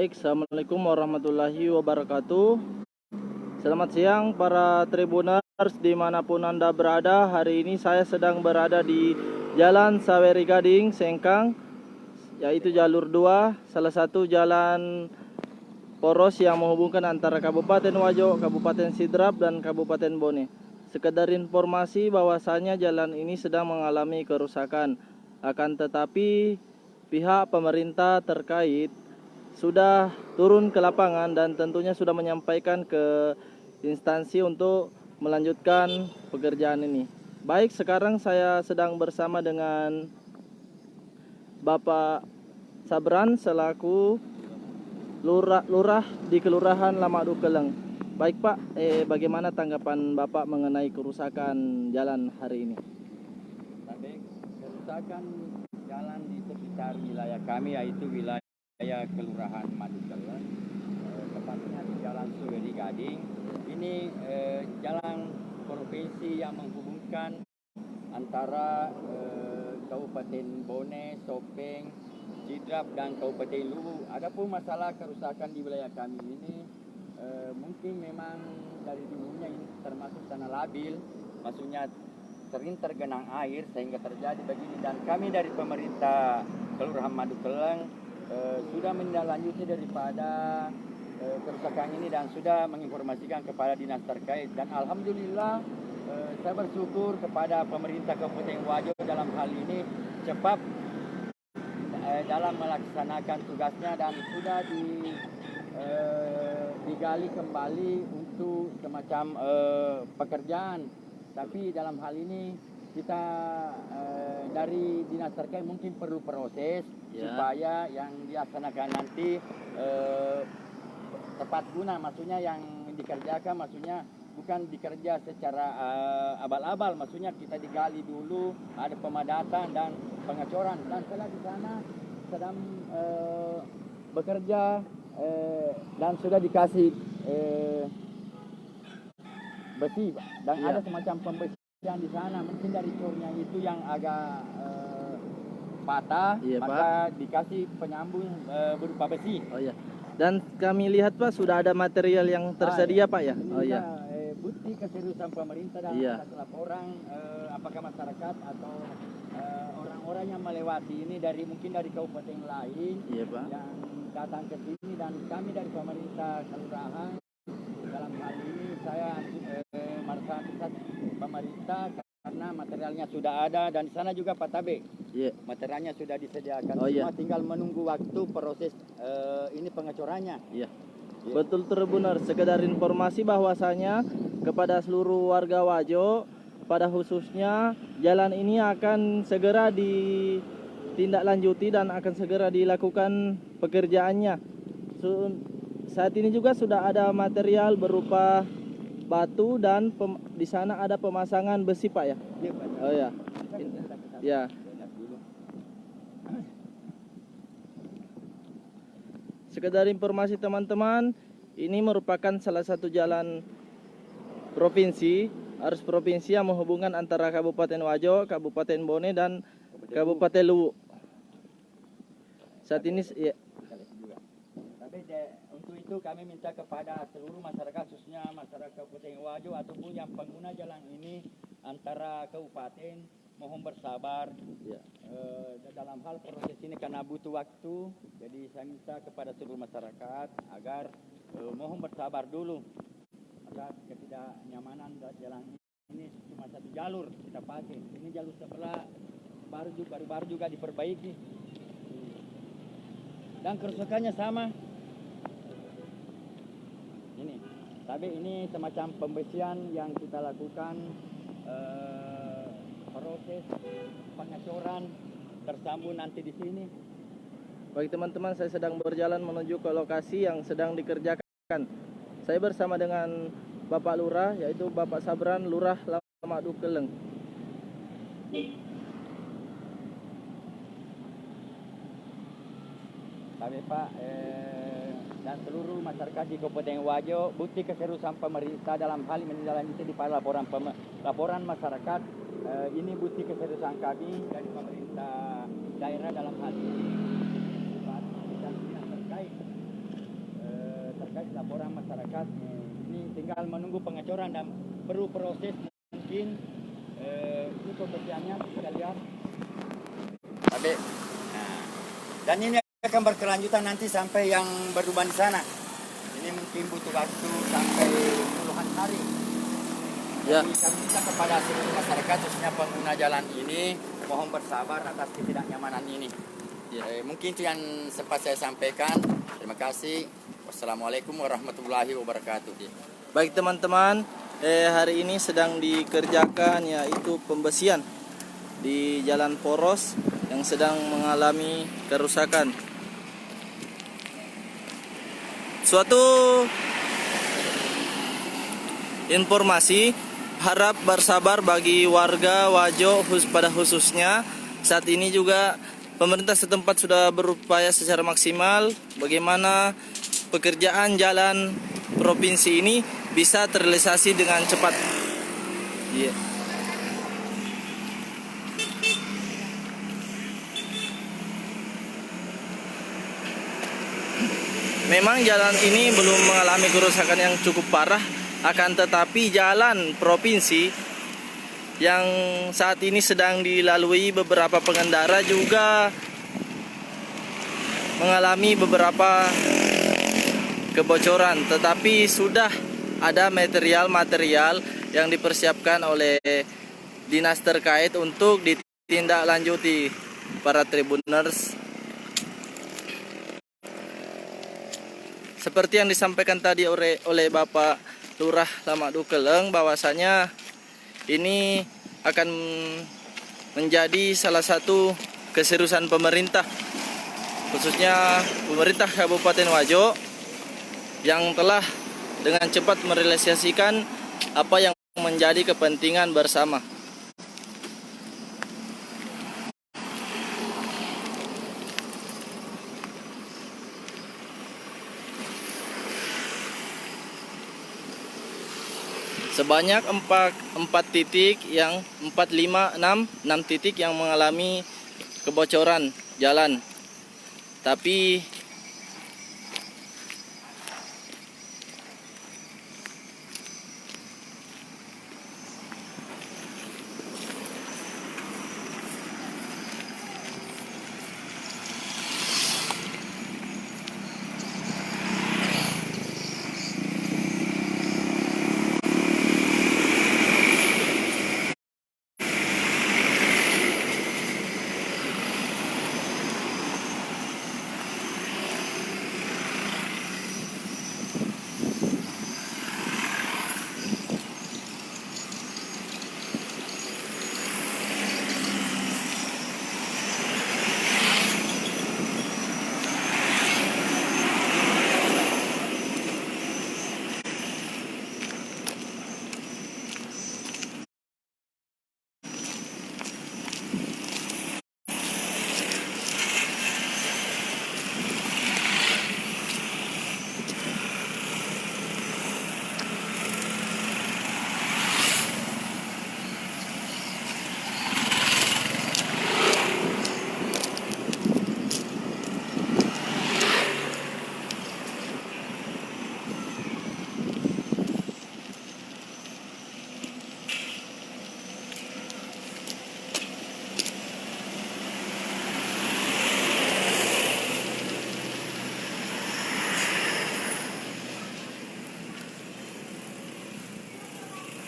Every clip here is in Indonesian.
Baik, Assalamualaikum warahmatullahi wabarakatuh. Selamat siang para Tribuners dimanapun Anda berada. Hari ini saya sedang berada di Jalan Saweri Gading, Sengkang, yaitu jalur 2, salah satu jalan poros yang menghubungkan antara Kabupaten Wajo, Kabupaten Sidrap, dan Kabupaten Bone. Sekedar informasi bahwasanya jalan ini sedang mengalami kerusakan. Akan tetapi pihak pemerintah terkait sudah turun ke lapangan dan tentunya sudah menyampaikan ke instansi untuk melanjutkan pekerjaan ini. Baik, sekarang saya sedang bersama dengan Bapak Sabran selaku lurah di Kelurahan Lamadu Keleng. Baik Pak, bagaimana tanggapan Bapak mengenai kerusakan jalan hari ini? Tapi kerusakan jalan di sekitar wilayah kami, yaitu wilayah Kelurahan Madukeleng, tepatnya di Jalan Saweri Gading. Ini jalan provinsi yang menghubungkan antara Kabupaten Bone, Sopeng, Sidrap, dan Kabupaten Luwu. Adapun masalah kerusakan di wilayah kami ini mungkin memang dari dulunya ini termasuk tanah labil, maksudnya sering tergenang air sehingga terjadi begini, dan kami dari pemerintah Kelurahan Madukeleng sudah menindaklanjuti daripada kerusakan ini dan sudah menginformasikan kepada dinas terkait, dan alhamdulillah saya bersyukur kepada pemerintah Kabupaten Wajo dalam hal ini cepat dalam melaksanakan tugasnya, dan sudah digali kembali untuk semacam pekerjaan. Tapi dalam hal ini kita dari dinas terkait mungkin perlu proses supaya yang dilaksanakan nanti tepat guna, maksudnya yang dikerjakan maksudnya bukan dikerja secara abal-abal, maksudnya kita digali dulu, ada pemadatan dan pengecoran, dan setelah di sana sedang bekerja dan sudah dikasih besi, dan ada semacam pembesian di sana. Mungkin dari cornya itu yang agak patah, maka dikasih penyambung berupa besi. Oh iya. Dan kami lihat Pak sudah ada material yang tersedia Pak ya. Oh iya. Bukti keseriusan pemerintah dan atas laporan apakah masyarakat atau orang-orang yang melewati ini dari mungkin dari kabupaten lain yang datang ke sini, dan kami dari pemerintah kelurahan dalam hal ini saya merasa pemerintah karena materialnya sudah ada, dan di sana juga Pak Tabe materialnya sudah disediakan, semua tinggal menunggu waktu proses ini pengecorannya. Betul benar. Sekedar informasi bahwasanya kepada seluruh warga Wajo, pada khususnya jalan ini akan segera ditindaklanjuti dan akan segera dilakukan pekerjaannya. Saat ini juga sudah ada material berupa batu dan di sana ada pemasangan besi Pak ya. Oh ya. Ya. Sekedar informasi teman-teman, ini merupakan salah satu jalan provinsi, arus provinsi yang menghubungkan antara Kabupaten Wajo, Kabupaten Bone, dan Kabupaten Luwu. Saat ini Tapi untuk itu kami minta kepada seluruh masyarakat, khususnya masyarakat Kabupaten Wajo ataupun yang pengguna jalan ini antara kabupaten, mohon bersabar dalam hal proses ini karena butuh waktu. Jadi saya minta kepada seluruh masyarakat agar mohon bersabar dulu atas ketidaknyamanan jalan ini. Cuma satu jalur kita pakai, ini jalur sebelah baru juga diperbaiki, dan kerusakannya sama ini. Tapi ini semacam pembesian yang kita lakukan, proses pengecoran tersambung nanti di sini. Baik teman-teman, saya sedang berjalan menuju ke lokasi yang sedang dikerjakan. Saya bersama dengan Bapak Lurah, yaitu Bapak Sabran, Lurah Lamadu Keleng. Tapi Pak dan seluruh masyarakat di Kabupaten Wajo, bukti keseriusan pemerintah dalam hal menindaklanjuti di laporan masyarakat. Ini bukti keseriusan kami dari pemerintah daerah dalam hal ini dan dinas terkait. terkait laporan masyarakat. Ini tinggal menunggu pengecoran dan perlu proses mungkin ini pembersihannya kita lihat. Tapi, nah, dan ini akan berkelanjutan nanti sampai yang berlubang di sana. Ini mungkin butuh waktu sampai puluhan hari. Ya. Jadi kami minta kepada seluruh masyarakat khususnya pengguna jalan ini mohon bersabar atas ketidaknyamanan ini. Ya. Mungkin itu yang sempat saya sampaikan. Terima kasih. Wassalamualaikum warahmatullahi wabarakatuh. Baik teman-teman, hari ini sedang dikerjakan yaitu pembersihan di Jalan Poros yang sedang mengalami kerusakan. Suatu informasi, harap bersabar bagi warga Wajo pada khususnya. Saat ini juga pemerintah setempat sudah berupaya secara maksimal bagaimana pekerjaan jalan provinsi ini bisa terrealisasi dengan cepat. Yeah. Memang jalan ini belum mengalami kerusakan yang cukup parah, akan tetapi jalan provinsi yang saat ini sedang dilalui beberapa pengendara juga mengalami beberapa kebocoran, tetapi sudah ada material-material yang dipersiapkan oleh dinas terkait untuk ditindaklanjuti para tribuners. Seperti yang disampaikan tadi oleh Bapak Lurah Lamak Dukeleng, bahwasanya ini akan menjadi salah satu keseriusan pemerintah, khususnya pemerintah Kabupaten Wajo, yang telah dengan cepat merealisasikan apa yang menjadi kepentingan bersama. Sebanyak 4 titik yang 4, 5, 6 titik yang mengalami kebocoran jalan. Tapi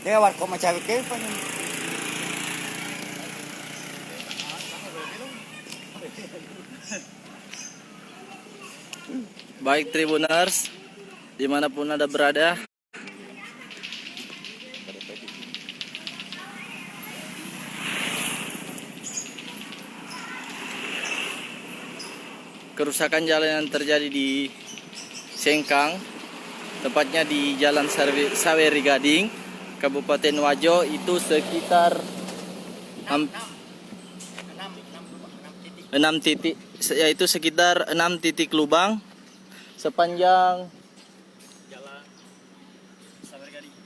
dia warga macam ke apa ni? baik tribuners dimanapun Anda berada, kerusakan jalan yang terjadi di Sengkang, tepatnya di Jalan Saweri Gading, Kabupaten Wajo, itu sekitar 6 titik, yaitu sekitar 6 titik lubang sepanjang Jalan Saweri Gading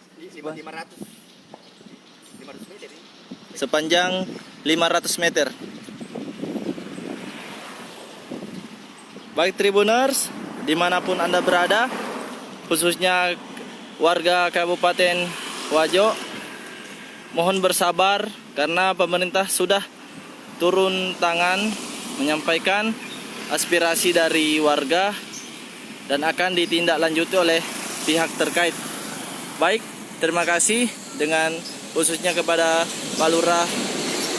500 meter. Sepanjang 500 meter. Baik tribuners, dimanapun Anda berada, khususnya warga Kabupaten Wajo, mohon bersabar karena pemerintah sudah turun tangan menyampaikan aspirasi dari warga dan akan ditindaklanjuti oleh pihak terkait. Baik, terima kasih dengan khususnya kepada Pak Lurah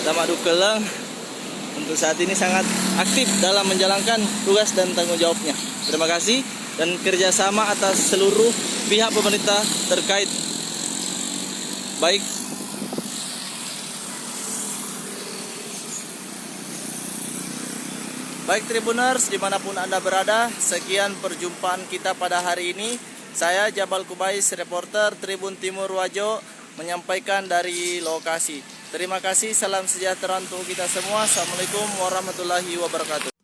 Damak Dukeleng untuk saat ini sangat aktif dalam menjalankan tugas dan tanggung jawabnya. Terima kasih dan kerjasama atas seluruh pihak pemerintah terkait. Baik. Baik Tribuners, dimanapun Anda berada, sekian perjumpaan kita pada hari ini. Saya Jabal Kubais, reporter Tribun Timur Wajo, menyampaikan dari lokasi. Terima kasih, salam sejahtera untuk kita semua. Assalamualaikum warahmatullahi wabarakatuh.